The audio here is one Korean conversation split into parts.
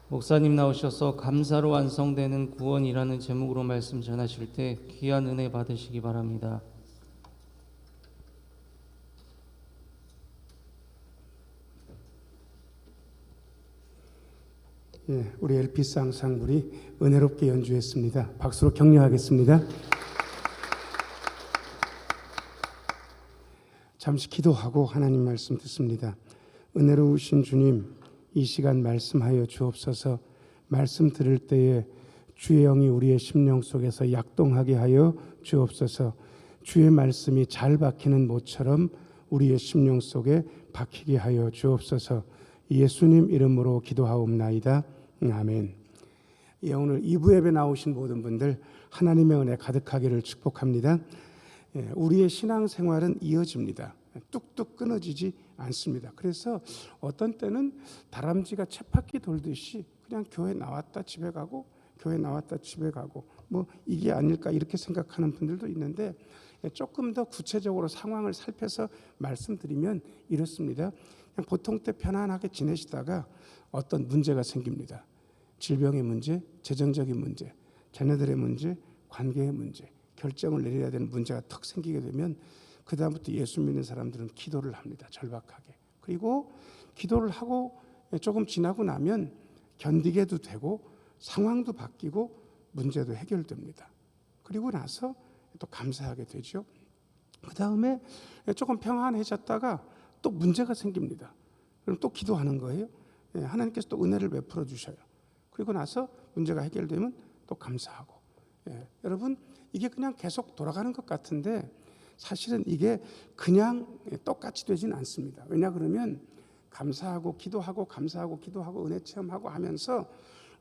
목사님 나오셔서 감사로 완성되는 구원이라는 제목으로 말씀 전하실 때 귀한 은혜 받으시기 바랍니다. 우리 엘피스 앙상블이 은혜롭게 연주했습니다. 박수로 격려하겠습니다. 잠시 기도하고 하나님 말씀 듣습니다. 은혜로우신 주님, 이 시간 말씀하여 주옵소서. 말씀 들을 때에 주의 영이 우리의 심령 속에서 약동하게 하여 주옵소서. 주의 말씀이 잘 박히는 못처럼 우리의 심령 속에 박히게 하여 주옵소서. 예수님 이름으로 기도하옵나이다. 아멘. 오늘 2부 예배 나오신 모든 분들 하나님의 은혜 가득하기를 축복합니다. 우리의 신앙생활은 이어집니다. 뚝뚝 끊어지지 않습니다. 그래서 어떤 때는 다람쥐가 쳇바퀴 돌듯이 그냥 교회 나왔다 집에 가고 교회 나왔다 집에 가고 뭐 이게 아닐까 이렇게 생각하는 분들도 있는데, 조금 더 구체적으로 상황을 살펴서 말씀드리면 이렇습니다. 그냥 보통 때 편안하게 지내시다가 어떤 문제가 생깁니다. 질병의 문제, 재정적인 문제, 자녀들의 문제, 관계의 문제, 결정을 내려야 되는 문제가 턱 생기게 되면 그 다음부터 예수 믿는 사람들은 기도를 합니다. 절박하게. 그리고 기도를 하고 조금 지나고 나면 견디게도 되고 상황도 바뀌고 문제도 해결됩니다. 그리고 나서 또 감사하게 되죠. 그 다음에 조금 평안해졌다가 또 문제가 생깁니다. 그럼 또 기도하는 거예요. 하나님께서 또 은혜를 베풀어 주셔요. 그리고 나서 문제가 해결되면 또 감사하고. 여러분, 이게 그냥 계속 돌아가는 것 같은데 사실은 이게 그냥 똑같이 되지는 않습니다. 왜냐 그러면 감사하고 기도하고 감사하고 기도하고 은혜 체험하고 하면서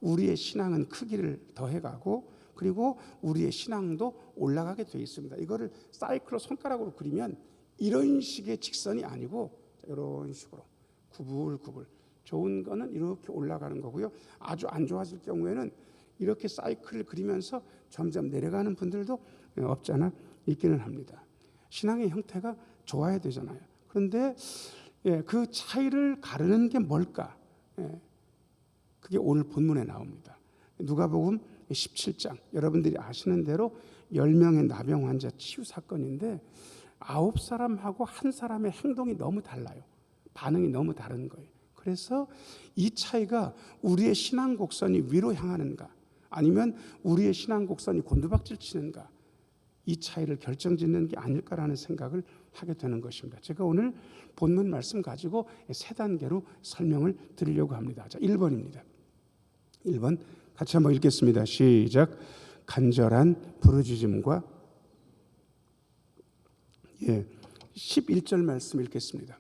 우리의 신앙은 크기를 더해가고 그리고 우리의 신앙도 올라가게 되어 있습니다. 이거를 사이클로 손가락으로 그리면 이런 식의 직선이 아니고 이런 식으로 구불구불, 좋은 거는 이렇게 올라가는 거고요. 아주 안 좋아질 경우에는 이렇게 사이클을 그리면서 점점 내려가는 분들도 없지 않아 있기는 합니다. 신앙의 형태가 좋아야 되잖아요. 그런데 그 차이를 가르는 게 뭘까? 그게 오늘 본문에 나옵니다. 누가복음 17장, 여러분들이 아시는 대로 10명의 나병 환자 치유 사건인데 9사람하고 한 사람의 행동이 너무 달라요. 반응이 너무 다른 거예요. 그래서 이 차이가 우리의 신앙 곡선이 위로 향하는가 아니면 우리의 신앙 곡선이 곤두박질 치는가, 이 차이를 결정짓는 게 아닐까라는 생각을 하게 되는 것입니다. 제가 오늘 본문 말씀 가지고 세 단계로 설명을 드리려고 합니다. 자, 1번입니다. 1번 같이 한번 읽겠습니다. 시작. 간절한 부르짖음과 11절 말씀 읽겠습니다.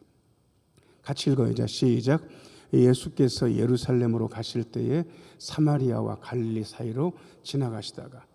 같이 읽어요. 자, 시작. 예수께서 예루살렘으로 가실 때에 사마리아와 갈릴리 사이로 지나가시다가,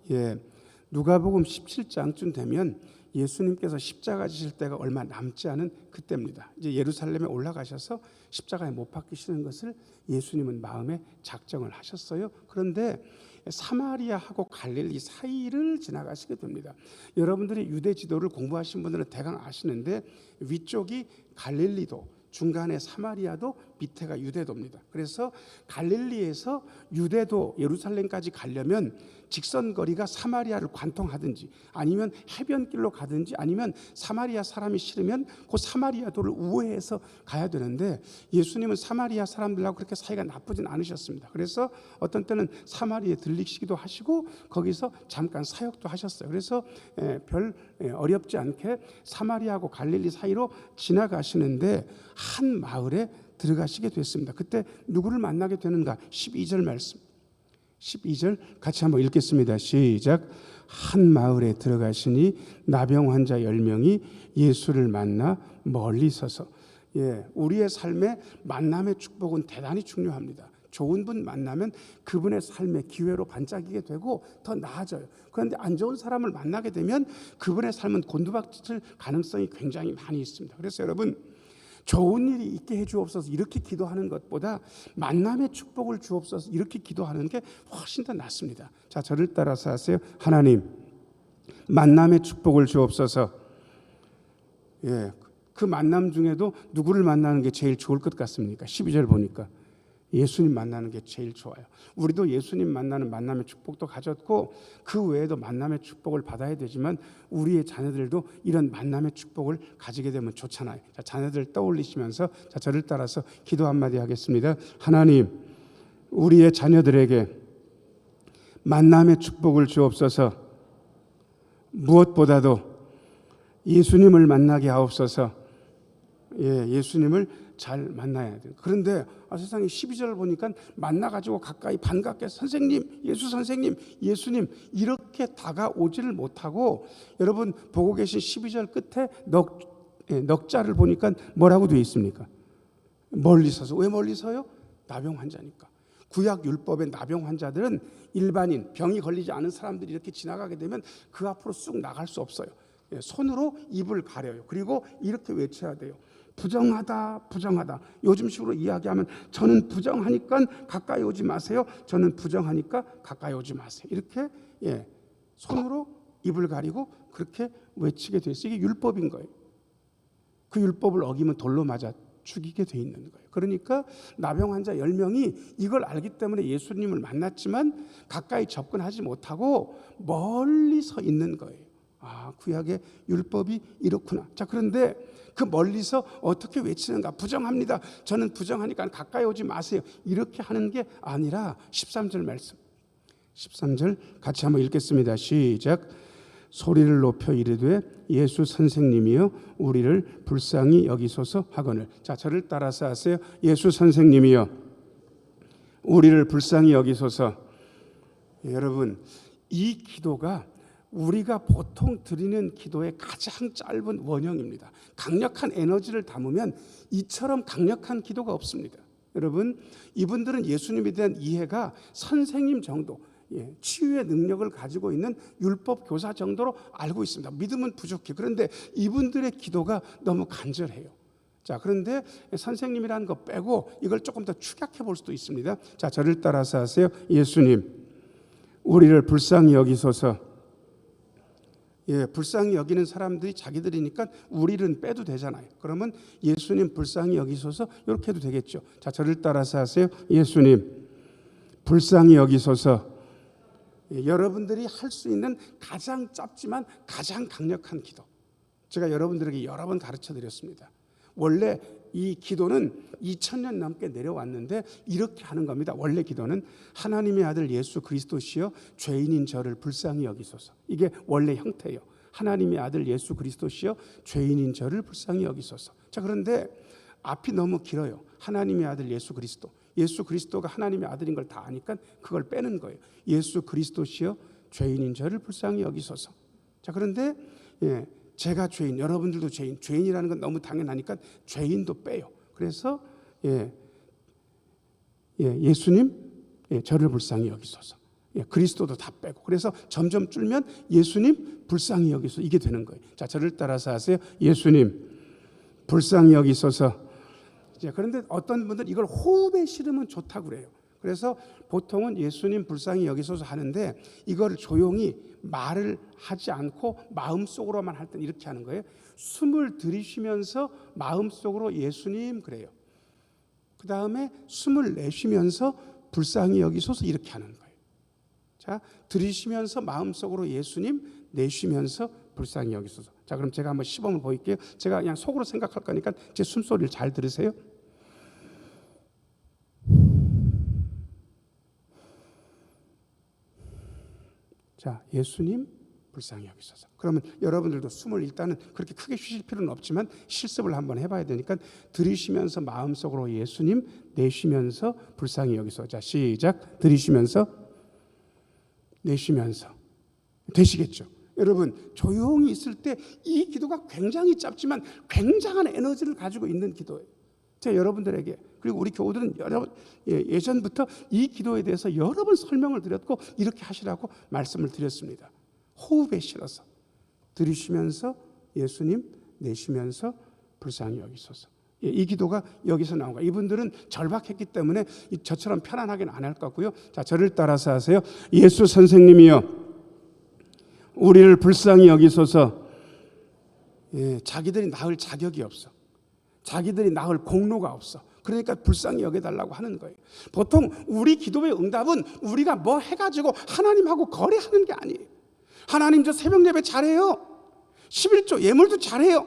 누가복음 17장쯤 되면 예수님께서 십자가 지실 때가 얼마 남지 않은 그때입니다. 이제 예루살렘에 올라가셔서 십자가에 못 박히시는 것을 예수님은 마음에 작정을 하셨어요. 그런데 사마리아하고 갈릴리 사이를 지나가시게 됩니다. 여러분들이 유대 지도를 공부하신 분들은 대강 아시는데 위쪽이 갈릴리도, 중간에 사마리아도, 밑에가 유대도입니다. 그래서 갈릴리에서 유대도 예루살렘까지 가려면 직선 거리가 사마리아를 관통하든지 아니면 해변길로 가든지 아니면 사마리아 사람이 싫으면 그 사마리아도를 우회해서 가야 되는데 예수님은 사마리아 사람들하고 그렇게 사이가 나쁘진 않으셨습니다. 그래서 어떤 때는 사마리아에 들리시기도 하시고 거기서 잠깐 사역도 하셨어요. 그래서 별 어렵지 않게 사마리아하고 갈릴리 사이로 지나가시는데 한 마을에 들어가시게 됐습니다. 그때 누구를 만나게 되는가? 12절 말씀. 12절 같이 한번 읽겠습니다. 시작. 한 마을에 들어가시니 나병 환자 10명이 예수를 만나 멀리 서서. 우리의 삶에 만남의 축복은 대단히 중요합니다. 좋은 분 만나면 그분의 삶의 기회로 반짝이게 되고 더 나아져요. 그런데 안 좋은 사람을 만나게 되면 그분의 삶은 곤두박질 가능성이 굉장히 많이 있습니다. 그래서 여러분, 좋은 일이 있게 해주옵소서 이렇게 기도하는 것보다 만남의 축복을 주옵소서 이렇게 기도하는 게 훨씬 더 낫습니다. 자, 저를 따라서 하세요. 하나님, 만남의 축복을 주옵소서. 그 만남 중에도 누구를 만나는 게 제일 좋을 것 같습니까? 12절 보니까 예수님 만나는 게 제일 좋아요. 우리도 예수님 만나는 만남의 축복도 가졌고 그 외에도 만남의 축복을 받아야 되지만 우리의 자녀들도 이런 만남의 축복을 가지게 되면 좋잖아요. 자, 자녀들 떠올리시면서 자, 저를 따라서 기도 한마디 하겠습니다. 하나님, 우리의 자녀들에게 만남의 축복을 주옵소서. 무엇보다도 예수님을 만나게 하옵소서. 예수님을 잘 만나야 돼요. 그런데 세상에 12절을 보니까 만나가지고 가까이 반갑게 선생님, 예수 선생님, 예수님 이렇게 다가오지를 못하고 여러분 보고 계신 12절 끝에 넉자를 보니까 뭐라고 되어 있습니까? 멀리 서서. 왜 멀리 서요? 나병 환자니까. 구약 율법의 나병 환자들은 일반인, 병이 걸리지 않은 사람들이 이렇게 지나가게 되면 그 앞으로 쑥 나갈 수 없어요. 손으로 입을 가려요. 그리고 이렇게 외쳐야 돼요. 부정하다, 부정하다. 요즘식으로 이야기하면 저는 부정하니까 가까이 오지 마세요. 저는 부정하니까 가까이 오지 마세요. 이렇게 손으로 입을 가리고 그렇게 외치게 돼 있어요. 이게 율법인 거예요. 그 율법을 어기면 돌로 맞아 죽이게 돼 있는 거예요. 그러니까 나병 환자 10명이 이걸 알기 때문에 예수님을 만났지만 가까이 접근하지 못하고 멀리 서 있는 거예요. 구약의 율법이 이렇구나. 자, 그런데 그 멀리서 어떻게 외치는가? 부정합니다. 저는 부정하니까 가까이 오지 마세요. 이렇게 하는 게 아니라 13절 말씀. 13절 같이 한번 읽겠습니다. 시작. 소리를 높여 이르되 예수 선생님이여 우리를 불쌍히 여기소서 하거늘. 자, 저를 따라서 하세요. 예수 선생님이여 우리를 불쌍히 여기소서. 여러분, 이 기도가 우리가 보통 드리는 기도의 가장 짧은 원형입니다. 강력한 에너지를 담으면 이처럼 강력한 기도가 없습니다. 여러분, 이분들은 예수님에 대한 이해가 선생님 정도, 치유의 능력을 가지고 있는 율법 교사 정도로 알고 있습니다. 믿음은 부족해. 그런데 이분들의 기도가 너무 간절해요. 자, 그런데 선생님이라는 거 빼고 이걸 조금 더 축약해 볼 수도 있습니다. 자, 저를 따라서 하세요. 예수님, 우리를 불쌍히 여기소서. 불쌍히 여기는 사람들이 자기들이니까 우리는 빼도 되잖아요. 그러면 예수님 불쌍히 여기소서 이렇게 해도 되겠죠. 자, 저를 따라서 하세요. 예수님 불쌍히 여기소서. 여러분들이 할 수 있는 가장 짧지만 가장 강력한 기도. 제가 여러분들에게 여러 번 가르쳐 드렸습니다. 원래 이 기도는 2000년 넘게 내려왔는데 이렇게 하는 겁니다. 원래 기도는 하나님의 아들 예수 그리스도시여 죄인인 저를 불쌍히 여기소서. 이게 원래 형태예요. 하나님의 아들 예수 그리스도시여 죄인인 저를 불쌍히 여기소서. 자, 그런데 앞이 너무 길어요. 하나님의 아들 예수 그리스도. 예수 그리스도가 하나님의 아들인 걸 다 아니까 그걸 빼는 거예요. 예수 그리스도시여 죄인인 저를 불쌍히 여기소서. 자, 그런데 제가 죄인, 여러분들도 죄인, 죄인이라는 건 너무 당연하니까 죄인도 빼요. 그래서 예수님, 저를 불쌍히 여기소서. 그리스도도 다 빼고, 그래서 점점 줄면 예수님 불쌍히 여기소서 이게 되는 거예요. 자, 저를 따라서 하세요. 예수님 불쌍히 여기소서. 그런데 어떤 분들 이걸 호흡에 실으면 좋다고 그래요. 그래서 보통은 예수님 불쌍히 여기소서 하는데 이걸 조용히 말을 하지 않고 마음속으로만 할 때 이렇게 하는 거예요. 숨을 들이쉬면서 마음속으로 예수님 그래요. 그 다음에 숨을 내쉬면서 불쌍히 여기소서 이렇게 하는 거예요. 자, 들이쉬면서 마음속으로 예수님, 내쉬면서 불쌍히 여기소서. 자, 그럼 제가 한번 시범을 보일게요. 제가 그냥 속으로 생각할 거니까 제 숨소리를 잘 들으세요. 자, 예수님 불쌍히 여기소서. 그러면 여러분들도 숨을 일단은 그렇게 크게 쉬실 필요는 없지만 실습을 한번 해봐야 되니까 들이쉬면서 마음속으로 예수님, 내쉬면서 불쌍히 여기소서. 자, 시작. 들이쉬면서, 내쉬면서. 되시겠죠? 여러분, 조용히 있을 때 이 기도가 굉장히 짧지만 굉장한 에너지를 가지고 있는 기도예요. 제가 여러분들에게, 그리고 우리 교우들은 예전부터 이 기도에 대해서 여러 번 설명을 드렸고 이렇게 하시라고 말씀을 드렸습니다. 호흡에 실어서 들이쉬면서 예수님, 내쉬면서 불쌍히 여기소서. 이 기도가 여기서 나온 거예요. 이분들은 절박했기 때문에 저처럼 편안하게는 안 할 것 같고요. 자, 저를 따라서 하세요. 예수 선생님이여 우리를 불쌍히 여기소서. 자기들이 나을 자격이 없어. 자기들이 나을 공로가 없어. 그러니까 불쌍히 여겨달라고 하는 거예요. 보통 우리 기도의 응답은 우리가 뭐 해가지고 하나님하고 거래하는 게 아니에요. 하나님 저 새벽 예배 잘해요. 11조 예물도 잘해요.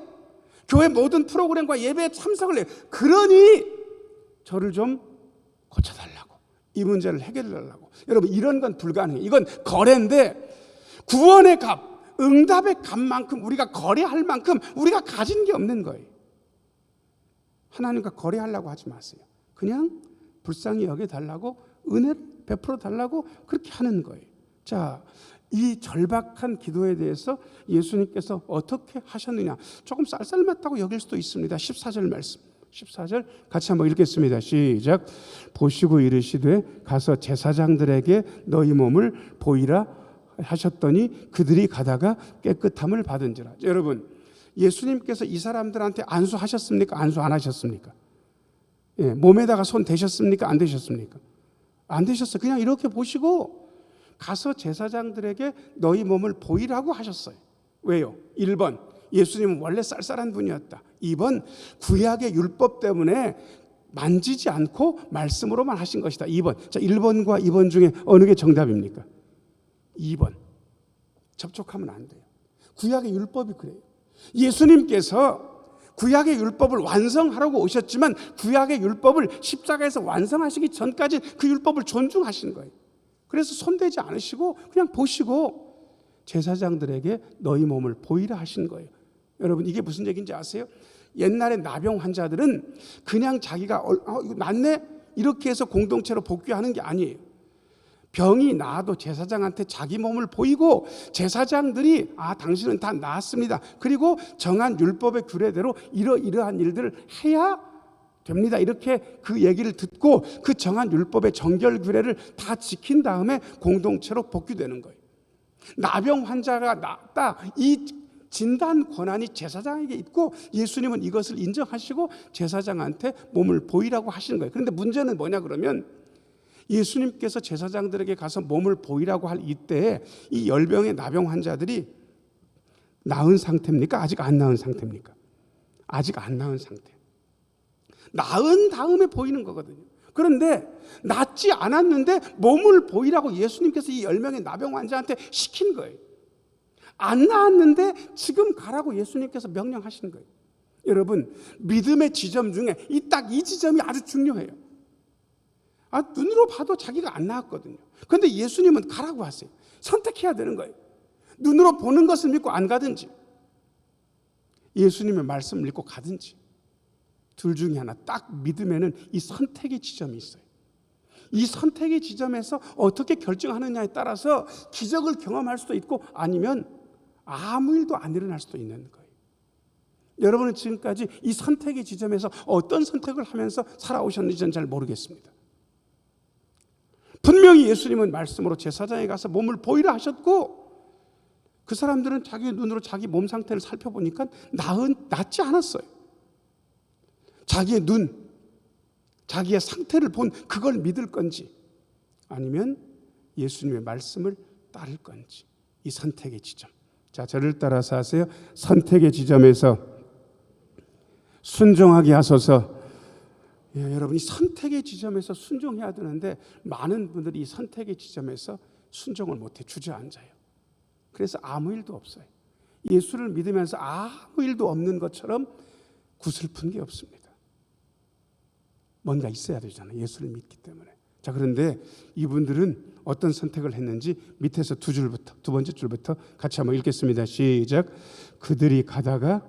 교회 모든 프로그램과 예배에 참석을 해요. 그러니 저를 좀 고쳐달라고, 이 문제를 해결해달라고. 여러분, 이런 건 불가능해요. 이건 거래인데 구원의 값, 응답의 값만큼 우리가 거래할 만큼 우리가 가진 게 없는 거예요. 하나님과 거래하려고 하지 마세요. 그냥 불쌍히 여겨달라고, 은혜를 베풀어 달라고 그렇게 하는 거예요. 자, 이 절박한 기도에 대해서 예수님께서 어떻게 하셨느냐, 조금 쌀쌀맞다고 여길 수도 있습니다. 14절 말씀, 14절 같이 한번 읽겠습니다. 시작. 보시고 이르시되 가서 제사장들에게 너희 몸을 보이라 하셨더니 그들이 가다가 깨끗함을 받은지라. 여러분, 예수님께서 이 사람들한테 안수하셨습니까? 안수 안 하셨습니까? 예, 몸에다가 손 대셨습니까? 안 대셨습니까? 안 대셨어요. 그냥 이렇게 보시고 가서 제사장들에게 너희 몸을 보이라고 하셨어요. 왜요? 1번, 예수님은 원래 쌀쌀한 분이었다. 2번, 구약의 율법 때문에 만지지 않고 말씀으로만 하신 것이다. 2번. 자, 1번과 2번 중에 어느 게 정답입니까? 2번. 접촉하면 안 돼요. 구약의 율법이 그래요. 예수님께서 구약의 율법을 완성하라고 오셨지만 구약의 율법을 십자가에서 완성하시기 전까지 그 율법을 존중하신 거예요. 그래서 손대지 않으시고 그냥 보시고 제사장들에게 너희 몸을 보이라 하신 거예요. 여러분, 이게 무슨 얘기인지 아세요? 옛날에 나병 환자들은 그냥 자기가 이거 낫네 이렇게 해서 공동체로 복귀하는 게 아니에요. 병이 나아도 제사장한테 자기 몸을 보이고 제사장들이 당신은 다 나았습니다. 그리고 정한 율법의 규례대로 이러이러한 일들을 해야 됩니다. 이렇게 그 얘기를 듣고 그 정한 율법의 정결 규례를 다 지킨 다음에 공동체로 복귀되는 거예요. 나병 환자가 낫다, 이 진단 권한이 제사장에게 있고 예수님은 이것을 인정하시고 제사장한테 몸을 보이라고 하시는 거예요. 그런데 문제는 뭐냐 그러면 예수님께서 제사장들에게 가서 몸을 보이라고 할 이때에 이 열병의 나병 환자들이 나은 상태입니까? 아직 안 나은 상태입니까? 아직 안 나은 상태. 나은 다음에 보이는 거거든요. 그런데 낫지 않았는데 몸을 보이라고 예수님께서 이 10명의 나병 환자한테 시킨 거예요. 안 나았는데 지금 가라고 예수님께서 명령하신 거예요. 여러분, 믿음의 지점 중에 딱 이 지점이 아주 중요해요. 눈으로 봐도 자기가 안 나았거든요. 그런데 예수님은 가라고 하세요. 선택해야 되는 거예요. 눈으로 보는 것을 믿고 안 가든지 예수님의 말씀을 믿고 가든지 둘 중에 하나. 딱 믿음에는 이 선택의 지점이 있어요. 이 선택의 지점에서 어떻게 결정하느냐에 따라서 기적을 경험할 수도 있고 아니면 아무 일도 안 일어날 수도 있는 거예요. 여러분은 지금까지 이 선택의 지점에서 어떤 선택을 하면서 살아오셨는지 저는 잘 모르겠습니다. 분명히 예수님은 말씀으로 제사장에 가서 몸을 보이라 하셨고 그 사람들은 자기 눈으로 자기 몸 상태를 살펴보니까 낫지 않았어요. 자기의 눈, 자기의 상태를 본 그걸 믿을 건지 아니면 예수님의 말씀을 따를 건지, 이 선택의 지점. 자, 저를 따라서 하세요. 선택의 지점에서 순종하게 하소서. 여러분, 이 선택의 지점에서 순종해야 되는데 많은 분들이 이 선택의 지점에서 순종을 못해 주저앉아요. 그래서 아무 일도 없어요. 예수를 믿으면서 아무 일도 없는 것처럼 구슬픈 게 없습니다. 뭔가 있어야 되잖아요. 예수를 믿기 때문에. 자, 그런데 이분들은 어떤 선택을 했는지 밑에서 두 번째 줄부터 같이 한번 읽겠습니다. 시작. 그들이 가다가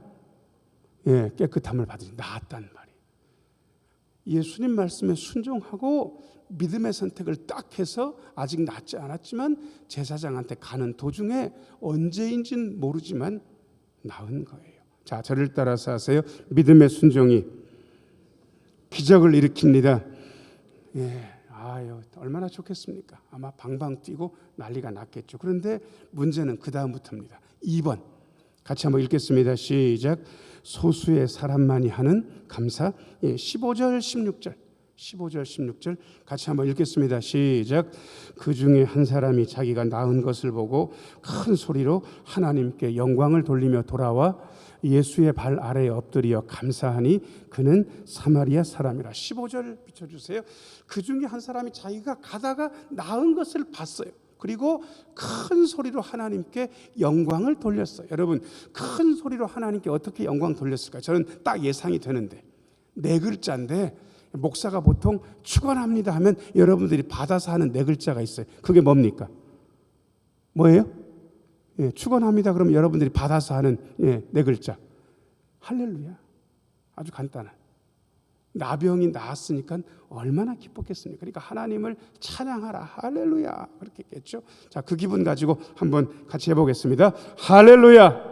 깨끗함을 받으니 나았단 말이에요. 예수님 말씀에 순종하고 믿음의 선택을 딱 해서 아직 낫지 않았지만 제사장한테 가는 도중에 언제인지는 모르지만 나은 거예요. 자, 저를 따라서 하세요. 믿음의 순종이 기적을 일으킵니다. 얼마나 좋겠습니까? 아마 방방 뛰고 난리가 났겠죠. 그런데 문제는 그 다음부터입니다. 2번 같이 한번 읽겠습니다. 시작. 소수의 사람만이 하는 감사. 15절 16절 같이 한번 읽겠습니다. 시작. 그 중에 한 사람이 자기가 낳은 것을 보고 큰 소리로 하나님께 영광을 돌리며 돌아와 예수의 발 아래에 엎드려 감사하니 그는 사마리아 사람이라. 15절 비춰주세요. 그 중에 한 사람이 자기가 가다가 나은 것을 봤어요. 그리고 큰 소리로 하나님께 영광을 돌렸어요. 여러분, 큰 소리로 하나님께 어떻게 영광 돌렸을까요? 저는 딱 예상이 되는데, 네 글자인데 목사가 보통 축원합니다 하면 여러분들이 받아서 하는 네 글자가 있어요. 그게 뭡니까? 뭐예요? 축원합니다 그러면 여러분들이 받아서 하는 네 글자. 할렐루야. 아주 간단한. 나병이 나았으니까 얼마나 기뻤겠습니까? 그러니까 하나님을 찬양하라. 할렐루야. 그렇게 했겠죠. 자, 그 기분 가지고 한번 같이 해보겠습니다. 할렐루야.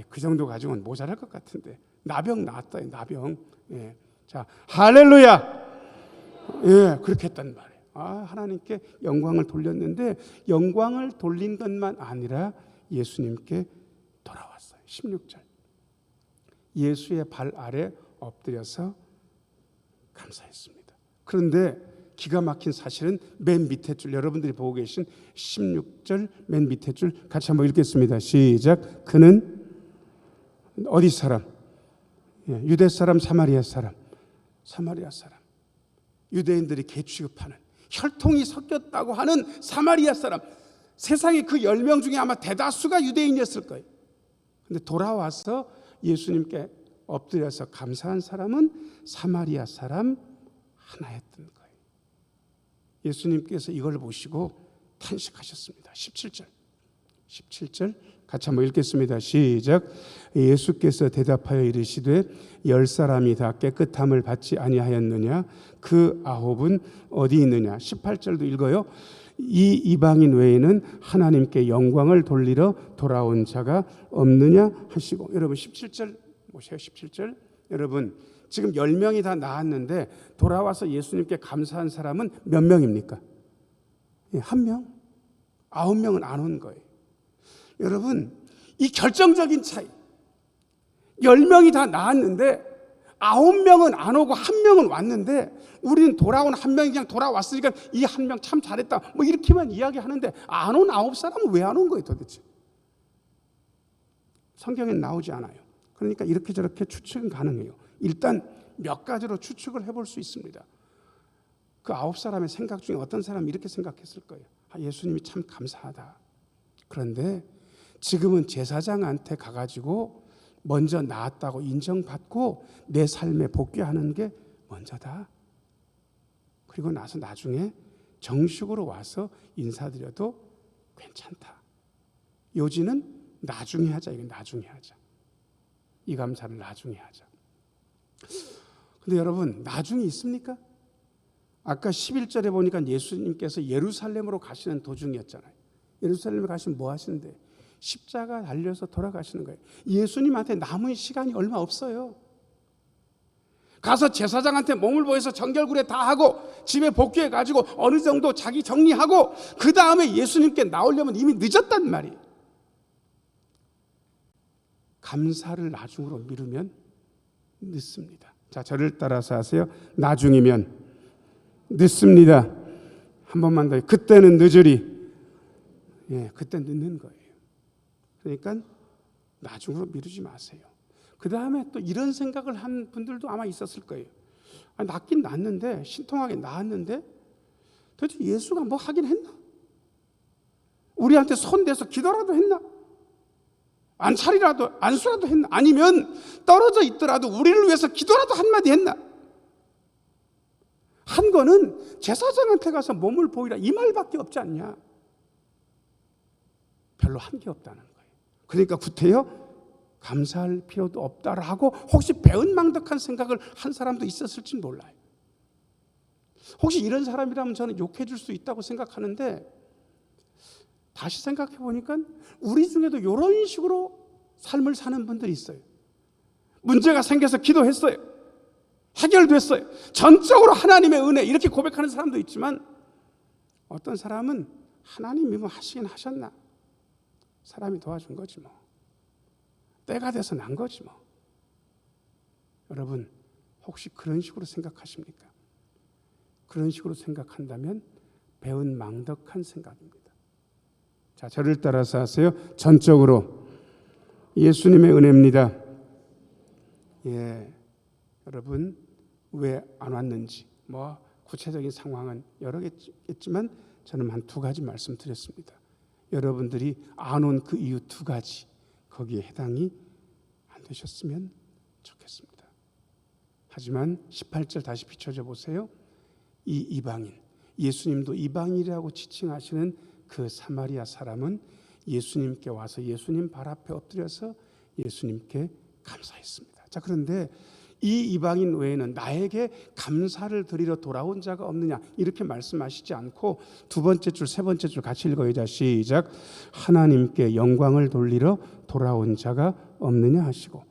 그 정도 가지고는 모자랄 것 같은데. 나병 나았다. 나병. 자, 할렐루야. 그렇게 했단 말이에요. 하나님께 영광을 돌렸는데 영광을 돌린 것만 아니라 예수님께 돌아왔어요. 16절. 예수의 발 아래 엎드려서 감사했습니다. 그런데 기가 막힌 사실은 맨 밑에 줄, 여러분들이 보고 계신 16절 맨 밑에 줄 같이 한번 읽겠습니다. 시작. 그는 어디 사람? 유대 사람, 사마리아 사람. 사마리아 사람. 유대인들이 개 취급하는, 혈통이 섞였다고 하는 사마리아 사람. 세상에 그 10명 중에 아마 대다수가 유대인이었을 거예요. 그런데 돌아와서 예수님께 엎드려서 감사한 사람은 사마리아 사람 하나였던 거예요. 예수님께서 이걸 보시고 탄식하셨습니다. 17절 같이 한번 읽겠습니다. 시작. 예수께서 대답하여 이르시되 10사람이 다 깨끗함을 받지 아니하였느냐? 그 9은 어디 있느냐? 18절도 읽어요. 이 이방인 외에는 하나님께 영광을 돌리러 돌아온 자가 없느냐 하시고. 여러분 17절 보세요. 17절. 여러분 지금 10명이 다 나았는데 돌아와서 예수님께 감사한 사람은 몇 명입니까? 1명. 9명은 안 온 거예요. 여러분 이 결정적인 차이. 10명이 다 나았는데 9명은 안 오고 1명은 왔는데 우리는 돌아온 1명이 그냥 돌아왔으니까 이 1명 참 잘했다 뭐 이렇게만 이야기하는데 안 온 9사람은 왜 안 온 거예요 도대체? 성경엔 나오지 않아요. 그러니까 이렇게 저렇게 추측은 가능해요. 일단 몇 가지로 추측을 해볼 수 있습니다. 그 9사람의 생각 중에 어떤 사람이 이렇게 생각했을 거예요. 예수님이 참 감사하다. 그런데 지금은 제사장한테 가가지고 먼저 나았다고 인정받고 내 삶에 복귀하는 게 먼저다. 그리고 나서 나중에 정식으로 와서 인사드려도 괜찮다. 요지는 나중에 하자. 이거 나중에 하자. 이 감사를 나중에 하자. 근데 여러분 나중에 있습니까? 아까 11절에 보니까 예수님께서 예루살렘으로 가시는 도중이었잖아요. 예루살렘에 가시면 뭐 하시는데? 십자가 달려서 돌아가시는 거예요. 예수님한테 남은 시간이 얼마 없어요. 가서 제사장한테 몸을 보여서 정결구례 다 하고 집에 복귀해가지고 어느 정도 자기 정리하고 그 다음에 예수님께 나오려면 이미 늦었단 말이에요. 감사를 나중으로 미루면 늦습니다. 자, 저를 따라서 하세요. 나중이면 늦습니다. 한 번만 더. 그때는 늦으리. 그때 늦는 거예요. 그러니까 나중으로 미루지 마세요. 그 다음에 또 이런 생각을 한 분들도 아마 있었을 거예요. 낫긴 낫는데, 신통하게 나았는데 도대체 예수가 뭐 하긴 했나? 우리한테 손대서 기도라도 했나? 안수라도 했나? 아니면 떨어져 있더라도 우리를 위해서 기도라도 한마디 했나? 한 거는 제사장한테 가서 몸을 보이라 이 말밖에 없지 않냐? 별로 한 게 없다는 거예요. 그러니까 구태여 감사할 필요도 없다라고 혹시 배은망덕한 생각을 한 사람도 있었을지 몰라요. 혹시 이런 사람이라면 저는 욕해 줄 수 있다고 생각하는데 다시 생각해 보니까 우리 중에도 이런 식으로 삶을 사는 분들이 있어요. 문제가 생겨서 기도했어요. 해결됐어요. 전적으로 하나님의 은혜 이렇게 고백하는 사람도 있지만 어떤 사람은 하나님이 뭐 하시긴 하셨나? 사람이 도와준 거지 뭐. 때가 돼서 난 거지 뭐. 여러분 혹시 그런 식으로 생각하십니까? 그런 식으로 생각한다면 배은망덕한 생각입니다. 자, 저를 따라서 하세요. 전적으로 예수님의 은혜입니다. 여러분 왜 안 왔는지 구체적인 상황은 여러 개겠지만 저는 한 두 가지 말씀드렸습니다. 여러분들이 안 온 그 이유 두 가지 거기에 해당이 안 되셨으면 좋겠습니다. 하지만 18절 다시 비춰져 보세요. 이 이방인, 예수님도 이방인이라고 지칭하시는 그 사마리아 사람은 예수님께 와서 예수님 발 앞에 엎드려서 예수님께 감사했습니다. 자, 그런데 이 이방인 외에는 나에게 감사를 드리러 돌아온 자가 없느냐 이렇게 말씀하시지 않고 두 번째 줄, 세 번째 줄 같이 읽어요. 자, 시작. 하나님께 영광을 돌리러 돌아온 자가 없느냐 하시고,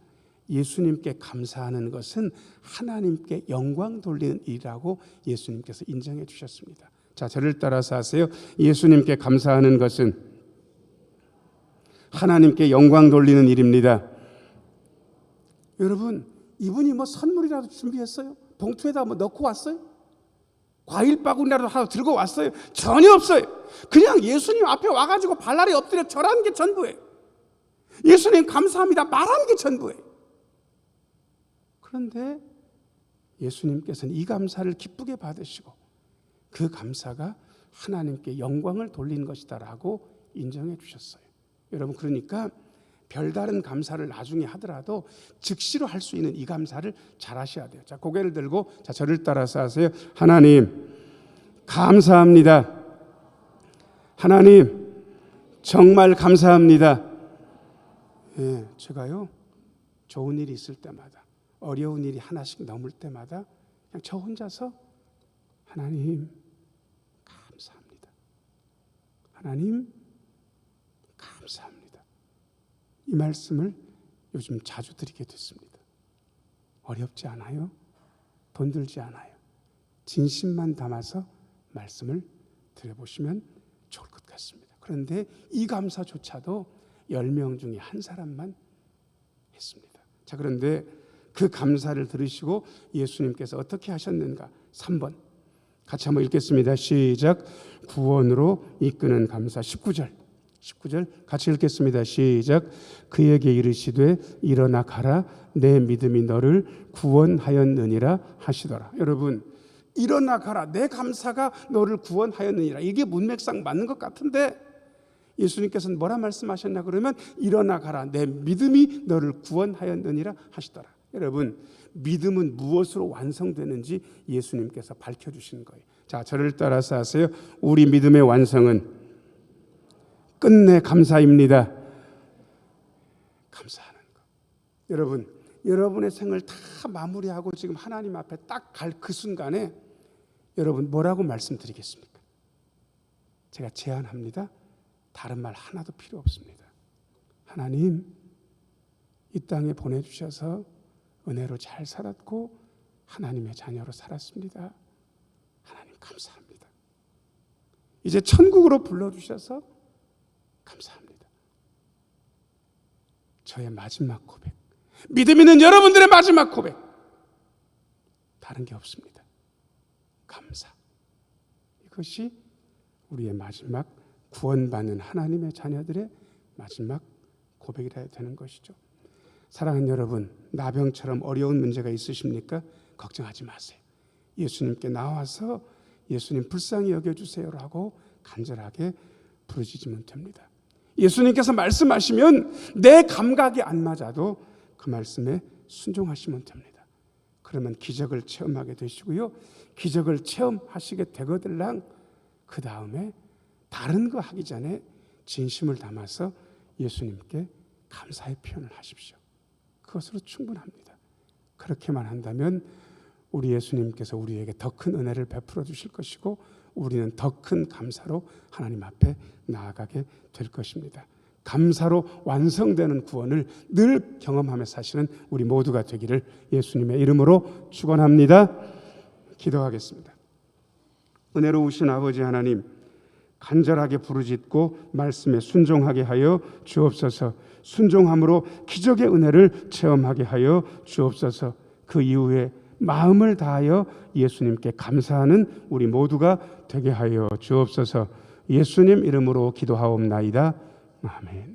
예수님께 감사하는 것은 하나님께 영광 돌리는 일이라고 예수님께서 인정해 주셨습니다. 자, 저를 따라서 하세요. 예수님께 감사하는 것은 하나님께 영광 돌리는 일입니다. 여러분, 이분이 선물이라도 준비했어요? 봉투에다 넣고 왔어요? 과일 바구니라도 하나 들고 왔어요? 전혀 없어요. 그냥 예수님 앞에 와가지고 발날에 엎드려 절하는 게 전부예요. 예수님 감사합니다 말하는 게 전부예요. 그런데 예수님께서는 이 감사를 기쁘게 받으시고 그 감사가 하나님께 영광을 돌리는 것이다라고 인정해 주셨어요. 여러분, 그러니까 별다른 감사를 나중에 하더라도 즉시로 할 수 있는 이 감사를 잘 하셔야 돼요. 자, 고개를 들고 저를 따라서 하세요. 하나님 감사합니다. 하나님 정말 감사합니다. 제가요 좋은 일이 있을 때마다, 어려운 일이 하나씩 넘을 때마다 그냥 저 혼자서 하나님 감사합니다. 하나님 감사합니다. 이 말씀을 요즘 자주 드리게 됐습니다. 어렵지 않아요? 돈 들지 않아요. 진심만 담아서 말씀을 드려보시면 좋을 것 같습니다. 그런데 이 감사조차도 10명 중에 한 사람만 했습니다. 자, 그런데 그 감사를 들으시고 예수님께서 어떻게 하셨는가? 3번 같이 한번 읽겠습니다. 시작. 구원으로 이끄는 감사. 19절 같이 읽겠습니다. 시작. 그에게 이르시되 일어나 가라, 내 믿음이 너를 구원하였느니라 하시더라. 여러분, 일어나 가라, 내 감사가 너를 구원하였느니라, 이게 문맥상 맞는 것 같은데 예수님께서는 뭐라 말씀하셨냐 그러면 일어나 가라, 내 믿음이 너를 구원하였느니라 하시더라. 여러분, 믿음은 무엇으로 완성되는지 예수님께서 밝혀주시는 거예요. 자, 저를 따라서 하세요. 우리 믿음의 완성은 끝내 감사입니다. 감사하는 것. 여러분, 여러분의 생을 다 마무리하고 지금 하나님 앞에 딱 갈 그 순간에 여러분 뭐라고 말씀드리겠습니까? 제가 제안합니다. 다른 말 하나도 필요 없습니다. 하나님, 이 땅에 보내주셔서 은혜로 잘 살았고 하나님의 자녀로 살았습니다. 하나님 감사합니다. 이제 천국으로 불러주셔서 감사합니다. 저의 마지막 고백, 믿음 있는 여러분들의 마지막 고백, 다른 게 없습니다. 감사. 이것이 우리의 마지막 구원받는 하나님의 자녀들의 마지막 고백이라 되는 것이죠. 사랑하는 여러분, 나병처럼 어려운 문제가 있으십니까? 걱정하지 마세요. 예수님께 나와서 예수님 불쌍히 여겨주세요라고 간절하게 부르짖으면 됩니다. 예수님께서 말씀하시면 내 감각이 안 맞아도 그 말씀에 순종하시면 됩니다. 그러면 기적을 체험하게 되시고요, 기적을 체험하시게 되거들랑 그 다음에 다른 거 하기 전에 진심을 담아서 예수님께 감사의 표현을 하십시오. 그것으로 충분합니다. 그렇게만 한다면 우리 예수님께서 우리에게 더 큰 은혜를 베풀어 주실 것이고 우리는 더 큰 감사로 하나님 앞에 나아가게 될 것입니다. 감사로 완성되는 구원을 늘 경험하며 사시는 우리 모두가 되기를 예수님의 이름으로 축원합니다. 기도하겠습니다. 은혜로우신 아버지 하나님, 간절하게 부르짖고 말씀에 순종하게 하여 주옵소서. 순종함으로 기적의 은혜를 체험하게 하여 주옵소서. 그 이후에 마음을 다하여 예수님께 감사하는 우리 모두가 되게 하여 주옵소서. 예수님 이름으로 기도하옵나이다. 아멘.